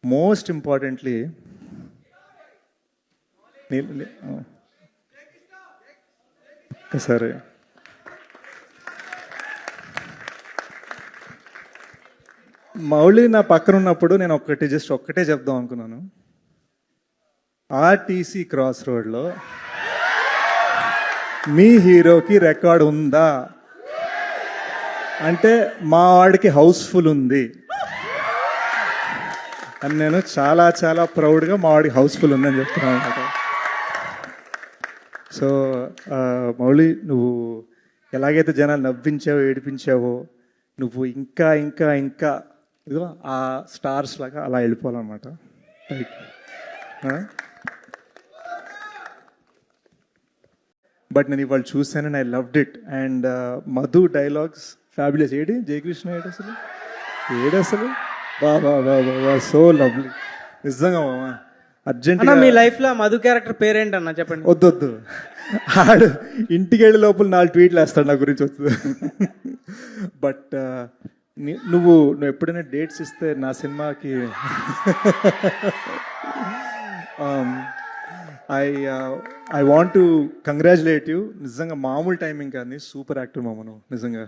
Most importantly సరే, మౌళి నా పక్కన ఉన్నప్పుడు నేను ఒక్కటే చెప్దాం అనుకున్నాను. ఆర్టీసీ క్రాస్ రోడ్లో మీ హీరోకి రికార్డ్ ఉందా అంటే మా వాడికి హౌస్ఫుల్ ఉంది అని నేను చాలా చాలా ప్రౌడ్గా మా వాడికి హౌస్ఫుల్ ఉందని చెప్తున్నాను అనమాట. సో మౌళి, నువ్వు ఎలాగైతే జనాలు నవ్వించావో ఏడిపించావో నువ్వు ఇంకా ఇంకా ఇంకా ఇదిగో ఆ స్టార్స్ లాగా అలా వెళ్ళిపోవాలన్నమాట. బట్ నేను ఇవాళ చూశాను and I loved it. And Madhu dialogues fabulous. Jayakrishna ఏడు బా బా బా బా సో లవ్లీ నిజంగా మామ. అర్జెంట్ మీ లైఫ్ లో మధు క్యారెక్టర్ పేరేంటన్నా చెప్పండి. వద్దు, ఆడు ఇంటికి వెళ్ళే లోపల 4 ట్వీట్లు వేస్తాడు నా గురించి వస్తుంది. బట్ నువ్వు ఎప్పుడైనా డేట్స్ ఇస్తే నా సినిమాకి I want to congratulate you. నిజంగా మామూలు టైమింగ్ కానీ సూపర్ యాక్టర్ మామ నువ్వు నిజంగా.